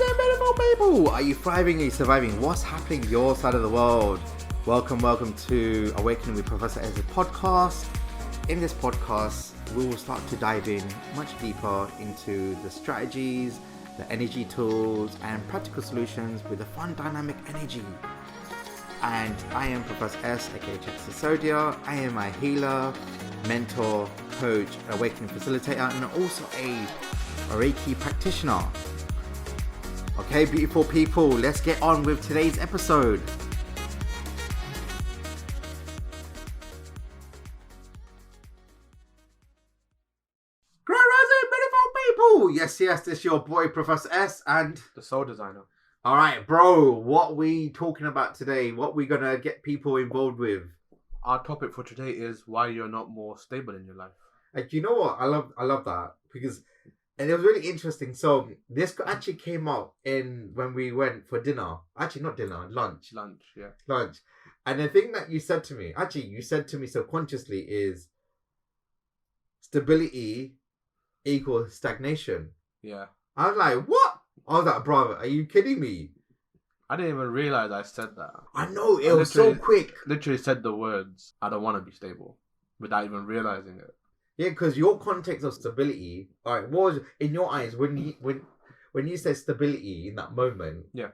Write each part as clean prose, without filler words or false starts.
there, beautiful people? Are you thriving? Are you surviving? What's happening your side of the world? Welcome to Awakening with Professor Ez's podcast. In this podcast, we will start to dive in much deeper into the strategies, the energy tools, and practical solutions with a fun, dynamic energy. And I am Professor S, aka Sodia. I am a healer, mentor, coach, awakening facilitator, and also a Reiki practitioner. Okay, beautiful people, let's get on with today's episode. Grand rising, beautiful people. Yes, this is your boy Professor S and the soul designer. All right, bro, what we talking about today? What we gonna get people involved with? Our topic for today is why you're not more stable in your life. And you know what? I love that because, and it was really interesting. So this actually came up when we went for dinner. Actually, not dinner, lunch. Lunch. And the thing that you said to me, subconsciously is stability equals stagnation. Yeah. I was like, what? I was like, brother, are you kidding me? I didn't even realize I said that. I know, it was so quick. Literally said the words, I don't want to be stable, without even realizing it. Yeah, because your context of stability, all right, what was in your eyes when you said stability in that moment? Yeah.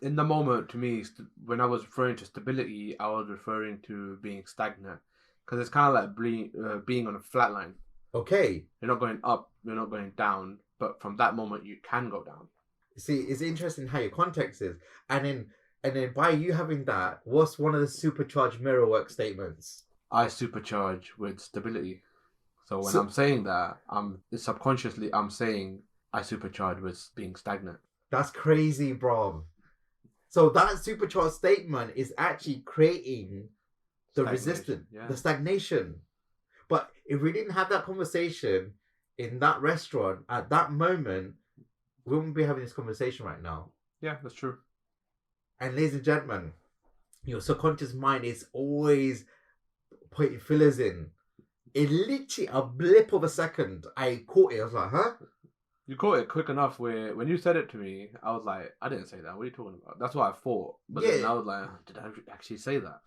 In the moment, to me, when I was referring to stability, I was referring to being stagnant, because it's kind of like being on a flat line. Okay. You're not going up, you're not going down, but from that moment you can go down. See, it's interesting how your context is, and then by you having that, what's one of the supercharged mirror work statements? I supercharge with stability. So when I'm saying that, I'm saying I supercharge with being stagnant. That's crazy, bro. So that supercharged statement is actually creating the resistance, the stagnation. But if we didn't have that conversation in that restaurant at that moment, we wouldn't be having this conversation right now. Yeah, that's true. And ladies and gentlemen, your subconscious mind is always putting fillers in. It literally a blip of a second, I caught it. I was like, huh? You caught it quick enough where when you said it to me, I was like, I didn't say that. What are you talking about? That's what I thought. But then I was like, did I actually say that?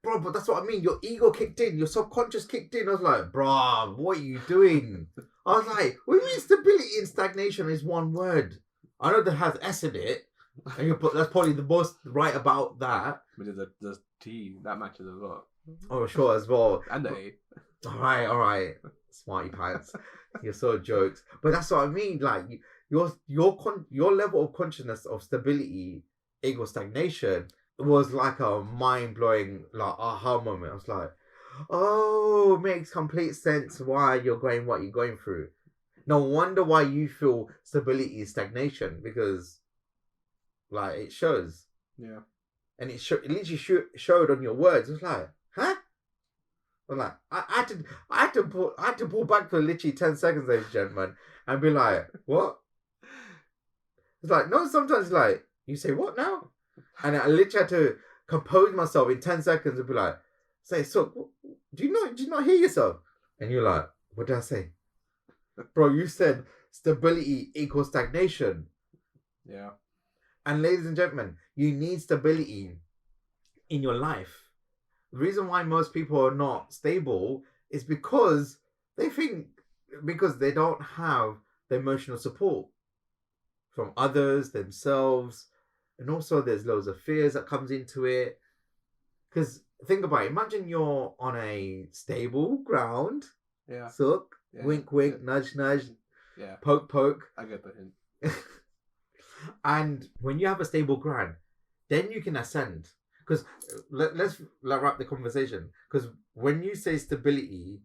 Bro, but that's what I mean. Your ego kicked in. Your subconscious kicked in. I was like, bro, what are you doing? I was like, what do you mean stability and stagnation is one word? I know that has S in it. And that's probably the most right about that. But there's T. That matches as well. Oh, sure, as well. And the A. All right. Smarty pants. You're so jokes. But that's what I mean. Like, your level of consciousness of stability equals stagnation was like a mind-blowing like aha moment. I was like, oh, it makes complete sense why you're going what you're going through. No wonder why you feel stability is stagnation, because like it shows. Yeah. And it literally showed on your words. It was like, huh? I'm like, I had to pull back for literally 10 seconds, ladies and gentlemen, and be like, what? It's like, no, sometimes it's like, you say what now? And I literally had to compose myself in 10 seconds and be like, say, so, do you not hear yourself? And you're like, what did I say? Bro, you said stability equals stagnation. Yeah. And ladies and gentlemen, you need stability in your life. The reason why most people are not stable is because they don't have the emotional support from others, themselves. And also there's loads of fears that comes into it. Because think about it. Imagine you're on a stable ground. Yeah. Suck. Yeah. Wink, wink. Yeah. Nudge, nudge. Yeah. Poke, poke. I get the hint. And when you have a stable ground, then you can ascend. Because let's wrap the conversation. Because when you say stability,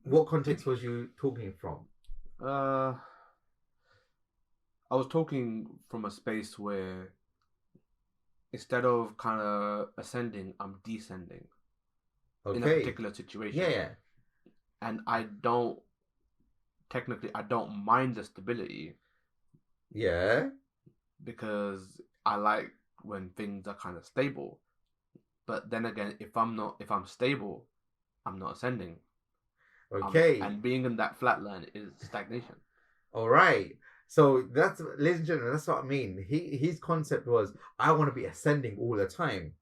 what context was you talking from? I was talking from a space where instead of kind of ascending, I'm descending. Okay. In a particular situation. Yeah. And I don't mind the stability. Yeah. Because I like when things are kind of stable. But then again, if I'm stable, I'm not ascending. Okay. And being in that flat line is stagnation. All right. So that's, ladies and gentlemen, that's what I mean. His concept was, I want to be ascending all the time.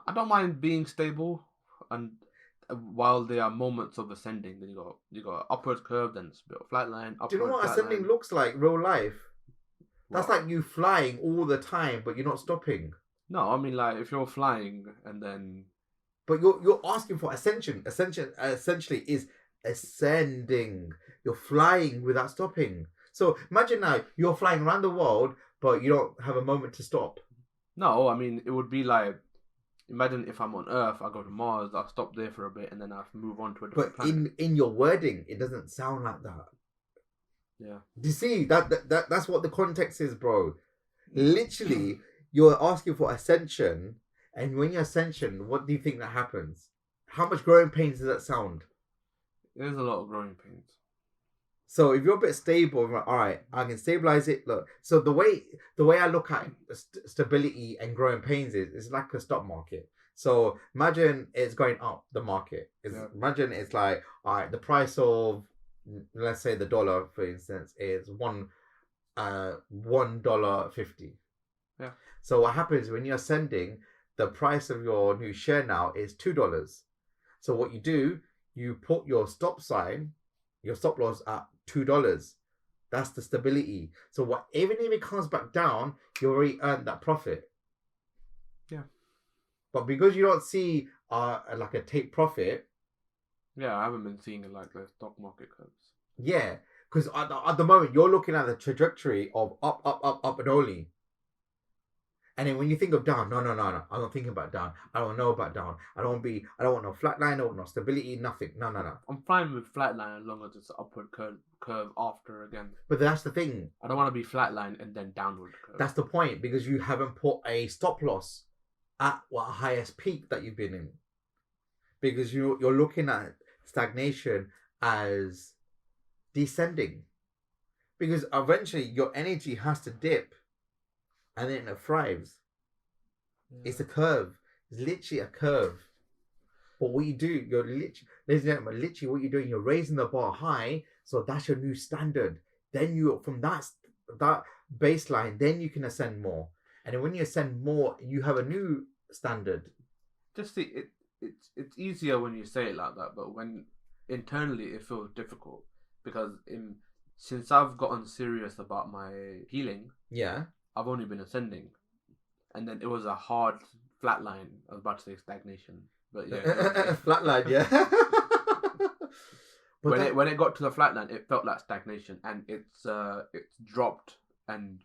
I don't mind being stable, and while there are moments of ascending, then you got upward curve, then it's a bit of flat line. Do you know what flat ascending line. looks like real life? That's What? like you flying all the time, but you're not stopping. No, I mean like if you're flying and then. But you're asking for ascension. Ascension essentially is ascending. You're flying without stopping. So imagine now you're flying around the world, but you don't have a moment to stop. No, I mean it would be like, imagine if I'm on Earth, I go to Mars, I stop there for a bit, and then I move on to a different But planet. in your wording, it doesn't sound like that. Yeah. Do you see that's what the context is, bro? Literally, you're asking for ascension, and when you ascension, what do you think that happens? How much growing pains does that sound? There's a lot of growing pains. So if you're a bit stable, like, all right, I can stabilize it. Look, so the way I look at stability and growing pains is it's like a stock market. So imagine it's going up the market. Imagine it's like, all right, the price of, let's say the dollar, for instance, is $1.50. Yeah. So what happens when you're ascending, the price of your new share now is $2. So what you do, you put your stop sign, your stop loss at $2. That's the stability. So what, even if it comes back down, you already earned that profit. Yeah. But because you don't see like a take profit. Yeah, I haven't been seeing it like the stock market curves. Yeah, because at the moment you're looking at the trajectory of up and only. And then when you think of down, no. I'm not thinking about down. I don't know about down. I don't want no flat line, no stability, nothing. No. I'm fine with flatline as long as it's upward curve after again. But that's the thing. I don't want to be flatline and then downward curve. That's the point, because you haven't put a stop loss at what highest peak that you've been in. Because you're looking at stagnation as descending. Because eventually your energy has to dip. And then it thrives. Yeah. It's a curve. It's literally a curve. But what you do, you're literally, ladies and gentlemen, literally what you're doing, you're raising the bar high. So that's your new standard. Then you, from that baseline, then you can ascend more. And then when you ascend more, you have a new standard. Just see, it's easier when you say it like that, but when internally it feels difficult, because since I've gotten serious about my healing, yeah, I've only been ascending, and then it was a hard flat line. I was about to say stagnation, but yeah, flat line, yeah. But when it got to the flat line, it felt like stagnation, and it's dropped and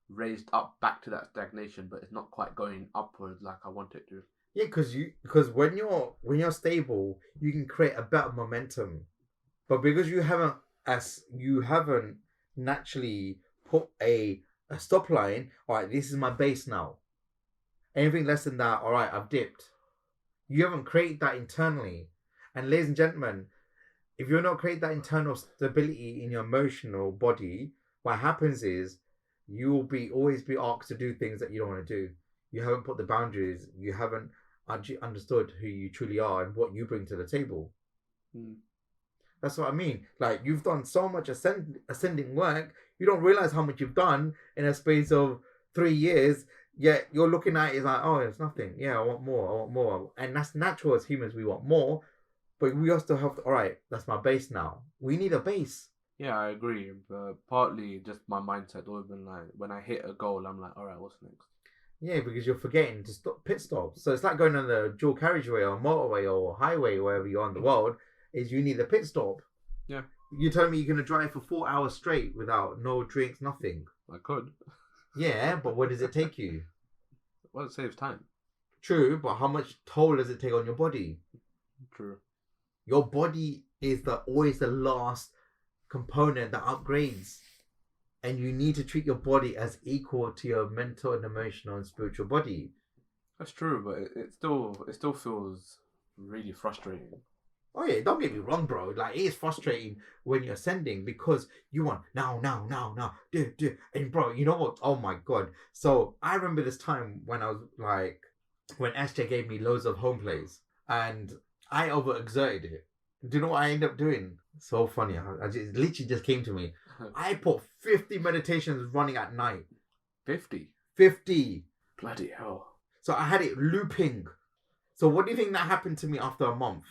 raised up back to that stagnation, but it's not quite going upwards like I want it to. Yeah, because when you're stable, you can create a better momentum, but because you haven't naturally put a stop line, all right, this is my base now. Anything less than that, all right, I've dipped. You haven't created that internally. And ladies and gentlemen, if you're not creating that internal stability in your emotional body, what happens is you will always be asked to do things that you don't want to do. You haven't put the boundaries. You haven't understood who you truly are and what you bring to the table. That's what I mean. Like, you've done so much ascending work, you don't realize how much you've done in a space of 3 years, yet you're looking at it like, oh, it's nothing. Yeah, I want more. And that's natural as humans, we want more. But we also have to, all right, that's my base now. We need a base. Yeah, I agree. But partly just my mindset always been like, when I hit a goal, I'm like, all right, what's next? Yeah, because you're forgetting to pit stop. So it's like going on the dual carriageway or motorway or highway, wherever you're in the world, is you need a pit stop. Yeah. You're telling me you're going to drive for 4 hours straight without no drinks, nothing? I could. Yeah, but where does it take you? Well, it saves time. True, but how much toll does it take on your body? True. Your body is always the last component that upgrades. And you need to treat your body as equal to your mental and emotional and spiritual body. That's true, but it still feels really frustrating. Oh yeah, don't get me wrong, bro. Like, it is frustrating when you're ascending because you want now, do. And bro, you know what? Oh my god. So I remember this time when I was like, when SJ gave me loads of home plays and I overexerted it. Do you know what I ended up doing? So funny. It literally just came to me. I put 50 meditations running at night. 50. 50. Bloody hell. So I had it looping. So what do you think that happened to me after a month?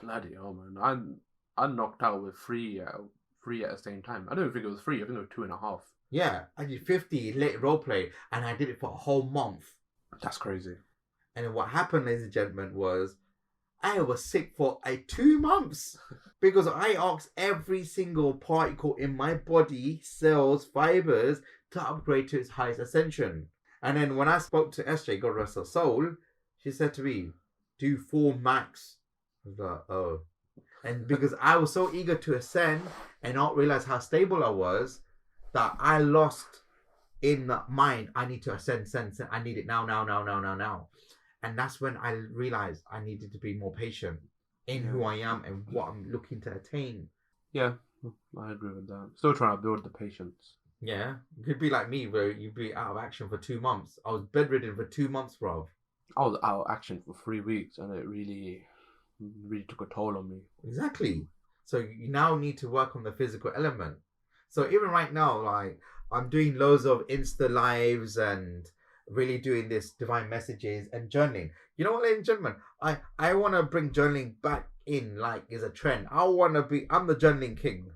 Bloody hell, man. I knocked out with three at the same time. I don't think it was 3. I think it was 2.5. Yeah, I did 50 late roleplay and I did it for a whole month. That's crazy. And then what happened, ladies and gentlemen, was I was sick for 2 months because I asked every single particle in my body, cells, fibers to upgrade to its highest ascension. And then when I spoke to SJ, God rest her soul, she said to me, do 4 max. I was like, oh. And because I was so eager to ascend and not realize how stable I was, that I lost in mind, I need to ascend. I need it now. And that's when I realized I needed to be more patient in who I am and what I'm looking to attain. Yeah, I agree with that. Still trying to build the patience. Yeah, you could be like me where you'd be out of action for 2 months. I was bedridden for 2 months, bro. I was out of action for 3 weeks and it really took a toll on me. Exactly. So you now need to work on the physical element. So even right now, like I'm doing loads of Insta lives and really doing this divine messages and journaling. You know what, ladies and gentlemen, I want to bring journaling back in like is a trend. I'm the journaling king.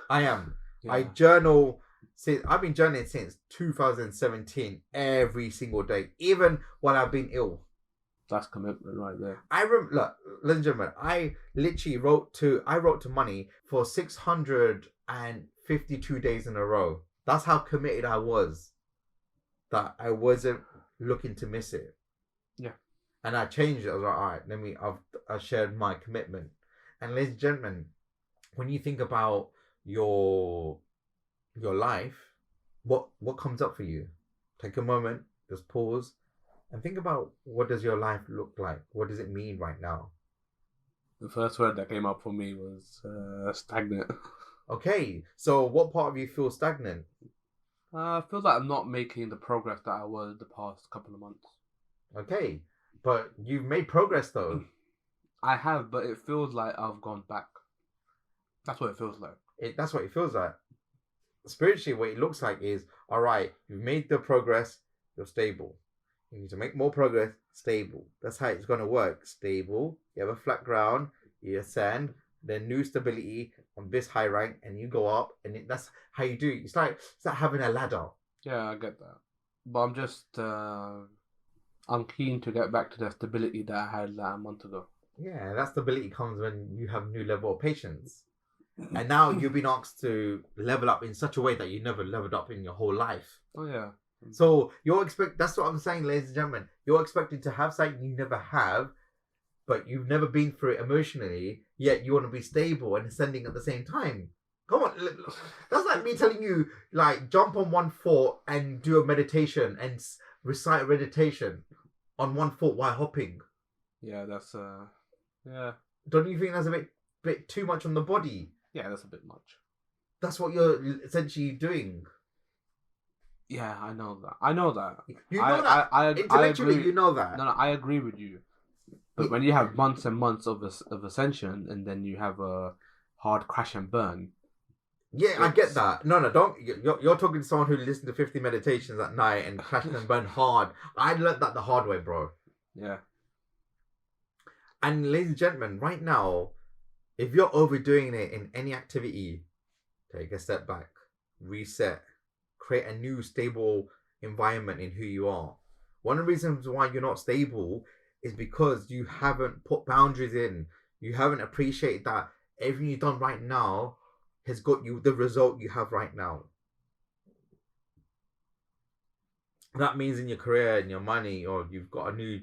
I am. Yeah. I journal since I've been journaling since 2017 every single day, even while I've been ill. That's commitment right there. I remember, look, ladies and gentlemen, I literally wrote to Money for 652 days in a row. That's how committed I was. That I wasn't looking to miss it. Yeah. And I changed it. I was like, all right, I shared my commitment. And ladies and gentlemen, when you think about your life, what comes up for you? Take a moment, just pause, and think about what does your life look like? What does it mean right now? The first word that came up for me was stagnant. Okay, so what part of you feels stagnant? I feel like I'm not making the progress that I was the past couple of months. Okay, but you've made progress though. I have, but it feels like I've gone back. That's what it feels like. That's what it feels like. Spiritually, what it looks like is, all right, you've made the progress, you're stable. You need to make more progress, stable. That's how it's going to work. Stable, you have a flat ground, you ascend, then new stability on this high rank, and you go up, and that's how you do it. It's like having a ladder. Yeah, I get that. But I'm just, I'm keen to get back to the stability that I had like a month ago. Yeah, that stability comes when you have a new level of patience. And now you've been asked to level up in such a way that you never leveled up in your whole life. Oh, yeah. So that's what I'm saying, ladies and gentlemen. You're expected to have something you never have, but you've never been through it emotionally, yet you want to be stable and ascending at the same time. Come on. That's like me telling you, like, jump on one foot and do a meditation and recite a meditation on one foot while hopping. Yeah, that's, yeah. Don't you think that's a bit too much on the body? Yeah, that's a bit much. That's what you're essentially doing. Yeah, I know that. You know that. Intellectually, you know that. No, I agree with you. But when you have months and months of ascension, and then you have a hard crash and burn. Yeah, I get that. No, don't. You're talking to someone who listens to 50 meditations at night and crash and burn hard. I learned that the hard way, bro. Yeah. And ladies and gentlemen, right now, if you're overdoing it in any activity, take a step back, reset. Create a new stable environment in who you are. One of the reasons why you're not stable is because you haven't put boundaries in. You haven't appreciated that everything you've done right now has got you the result you have right now. That means in your career, in your money, or you've got a new,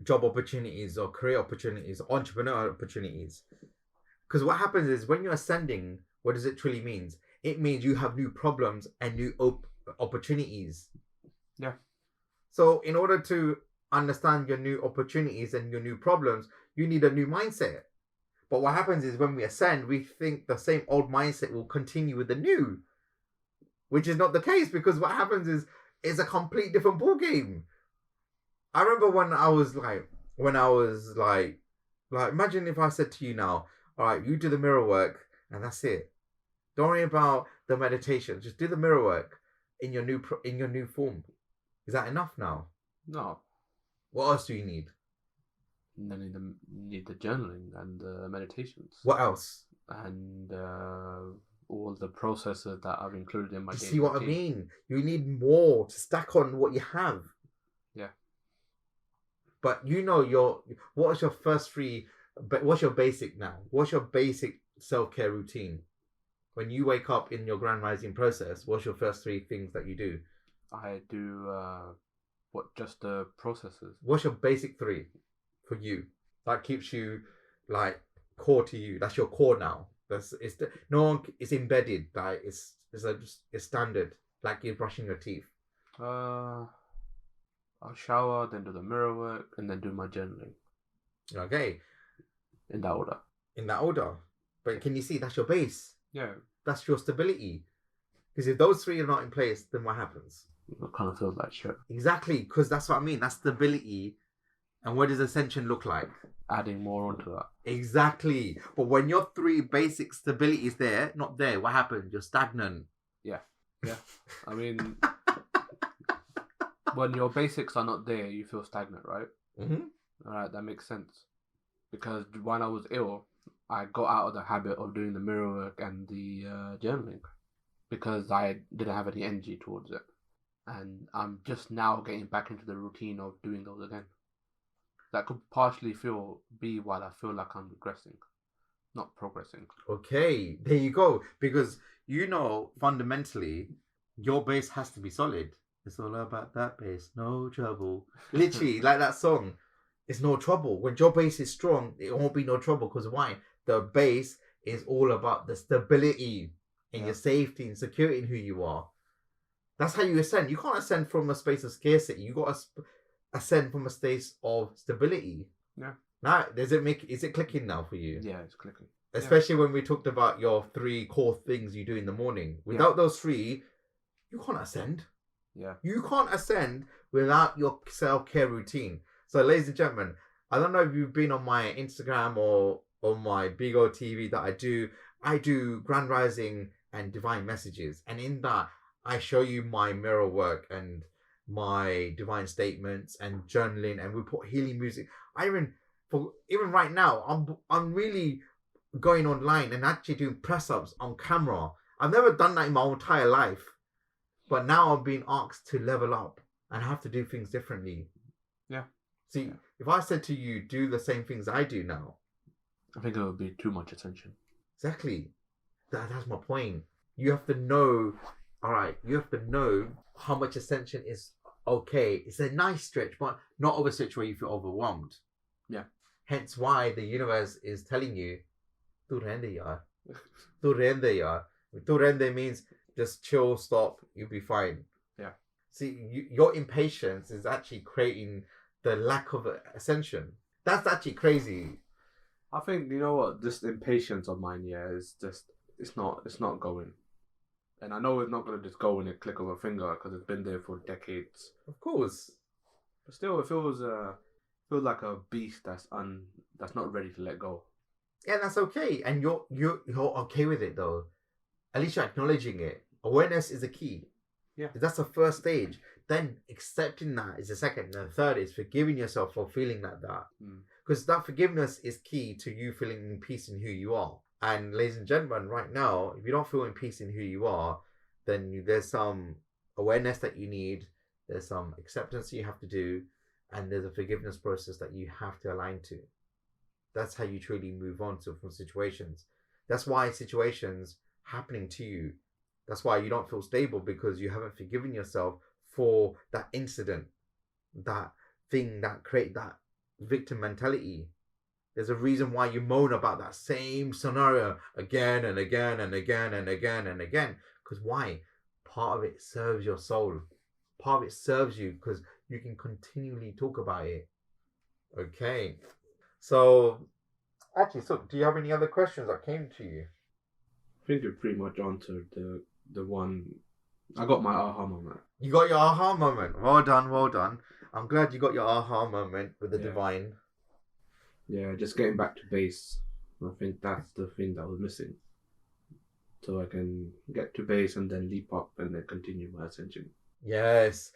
job opportunities or career opportunities, entrepreneurial opportunities. Because what happens is when you're ascending, what does it truly mean? It means you have new problems and new opportunities. Yeah. So in order to understand your new opportunities and your new problems, you need a new mindset. But what happens is when we ascend, we think the same old mindset will continue with the new, which is not the case, because what happens is it's a complete different ball game. I remember when I was like Like, imagine if I said to you now, all right, you do the mirror work and that's it. Don't worry about the meditation. Just do the mirror work in your new form. Is that enough now? No. What else do you need? Then you need the journaling and the meditations. What else? And all the processes that I've included in my You daily see what routine. I mean? You need more to stack on what you have. Yeah. But what's your first three? But what's your basic now? What's your basic self-care routine? When you wake up in your grand rising process, what's your first three things that you do? I do just the processes. What's your basic three for you that keeps you like core to you? That's your core now. It's embedded. Like it's standard. Like you're brushing your teeth. I'll shower, then do the mirror work, and then do my journaling. Okay. In that order. But can you see that's your base? Yeah. That's your stability. Because if those three are not in place, then what happens? It kind of feels like shit. Exactly, because that's what I mean. That's stability. And what does ascension look like? Adding more onto that. Exactly. But when your three basic stabilities not there, what happens? You're stagnant. Yeah. I mean, when your basics are not there, you feel stagnant, right? Mm-hmm. All right, that makes sense. Because when I was ill, I got out of the habit of doing the mirror work and the journaling because I didn't have any energy towards it. And I'm just now getting back into the routine of doing those again. That could partially be while I feel like I'm regressing, not progressing. Okay, there you go. Because fundamentally, your base has to be solid. It's all about that base, no trouble. Literally, like that song, it's no trouble. When your base is strong, it won't be no trouble. Because why? The base is all about the stability and your safety and security in who you are. That's how you ascend. You can't ascend from a space of scarcity. You got to ascend from a space of stability. Yeah. Now, is it clicking now for you? Yeah, it's clicking. Especially when we talked about your three core things you do in the morning. Without those three, you can't ascend. Yeah. You can't ascend without your self-care routine. So, ladies and gentlemen, I don't know if you've been on my Instagram or on my Big O TV that I do Grand Rising and Divine Messages. And in that, I show you my mirror work and my divine statements and journaling, and we put healing music. Even right now, I'm really going online and actually doing press-ups on camera. I've never done that in my entire life. But now I'm being asked to level up and have to do things differently. Yeah. See, if I said to you, do the same things I do now. I think it would be too much attention. Exactly. That's my point. You have to know, you have to know how much ascension is okay. It's a nice stretch, but not over a stretch where you feel overwhelmed. Yeah. Hence why the universe is telling you, tu rende yaar. Tu rende yaar. Tu rende means just chill, stop, you'll be fine. Yeah. See, your impatience is actually creating the lack of ascension. That's actually crazy. I think, you know what, this impatience of mine, is just, it's not going. And I know it's not going to just go in a click of a finger because it's been there for decades. Of course. But still, it feels like a beast that's not ready to let go. Yeah, that's okay. And you're okay with it though. At least you're acknowledging it. Awareness is a key. Yeah. That's the first stage. Then accepting that is the second. And the third is forgiving yourself for feeling like that. Because that forgiveness is key to you feeling in peace in who you are. And ladies and gentlemen, right now, if you don't feel in peace in who you are, then there's some awareness that you need. There's some acceptance you have to do. And there's a forgiveness process that you have to align to. That's how you truly move on from situations. That's why situations happening to you, that's why you don't feel stable, because you haven't forgiven yourself for that incident, that thing that created that victim mentality. There's a reason why you moan about that same scenario again and again and again and again and again. Because why? Part of it serves your soul. Part of it serves you because you can continually talk about it. Okay. So, actually, do you have any other questions that came to you? I think you pretty much answered the one. I got my aha moment. You got your aha moment. Well done, well done. I'm glad you got your aha moment with the divine. Yeah, just getting back to base. I think that's the thing that was missing. So I can get to base and then leap up and then continue my ascension. Yes.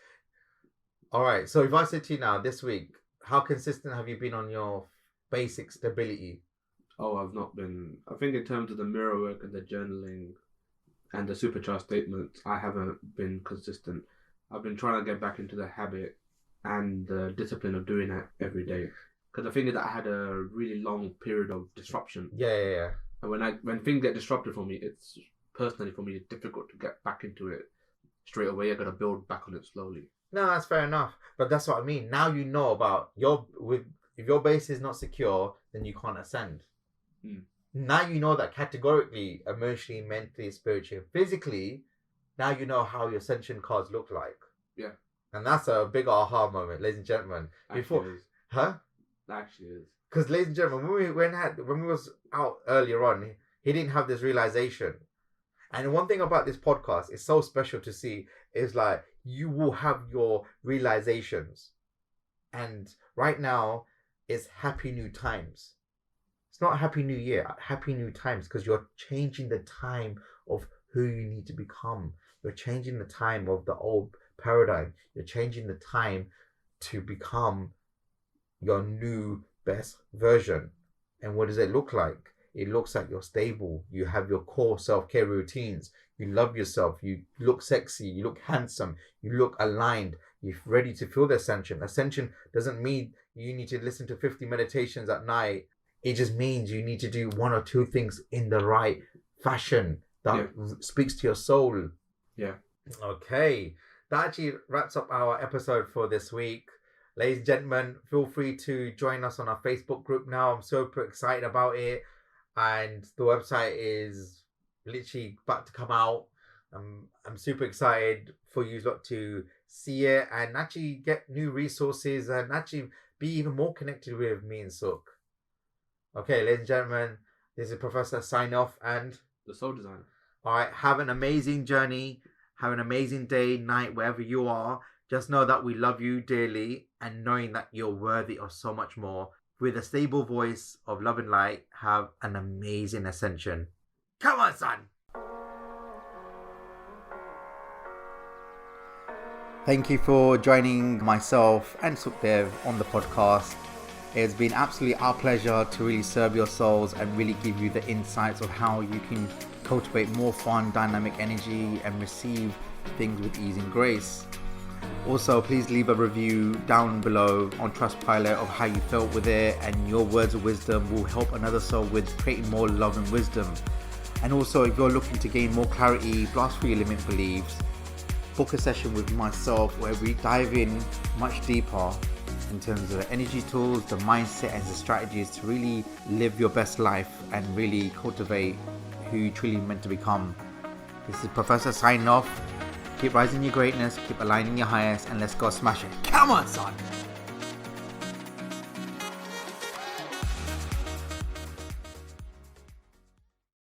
All right. So if I said to you now this week, how consistent have you been on your basic stability? Oh, I've not been. I think in terms of the mirror work and the journaling and the supercharged statements, I haven't been consistent. I've been trying to get back into the habit and the discipline of doing it every day. Because the thing is that I had a really long period of disruption. Yeah. And when things get disrupted for me, it's personally for me it's difficult to get back into it straight away. I gotta build back on it slowly. No, that's fair enough. But that's what I mean. Now you know about if your base is not secure, then you can't ascend. Now you know that categorically, emotionally, mentally, spiritually, physically. Now you know how your ascension cards look like. Yeah. And that's a big aha moment, ladies and gentlemen. Actually is. Huh? Actually is. Because, ladies and gentlemen, when we was out earlier on, he didn't have this realization. And one thing about this podcast is so special to see is like you will have your realizations. And right now it's happy new times. It's not happy new year, happy new times, because you're changing the time of who you need to become. You're changing the time of the old paradigm. You're changing the time to become your new best version. And what does it look like? It looks like you're stable. You have your core self-care routines. You love yourself. You look sexy. You look handsome. You look aligned. You're ready to feel the ascension. Ascension doesn't mean you need to listen to 50 meditations at night. It just means you need to do one or two things in the right fashion that speaks to your soul. Yeah. Okay. That actually wraps up our episode for this week. Ladies and gentlemen, feel free to join us on our Facebook group now. I'm super excited about it. And the website is literally about to come out. I'm super excited for you lot to see it and actually get new resources and actually be even more connected with me and Suk. Okay, ladies and gentlemen, this is Professor Sign Off and the Soul Designer. All right, have an amazing journey. Have an amazing day, night, wherever you are. Just know that we love you dearly and knowing that you're worthy of so much more. With a stable voice of love and light, have an amazing ascension. Come on, son! Thank you for joining myself and Sukhdev on the podcast. It's been absolutely our pleasure to really serve your souls and really give you the insights of how you can cultivate more fun, dynamic energy and receive things with ease and grace. Also, please leave a review down below on Trustpilot of how you felt with it, and your words of wisdom will help another soul with creating more love and wisdom. And also, if you're looking to gain more clarity, blast through your limit beliefs, book a session with myself where we dive in much deeper in terms of the energy tools, the mindset and the strategies to really live your best life and really cultivate who you truly meant to become. This is Professor signing off. Keep rising your greatness, keep aligning your highest, and let's go smash it. Come on, son!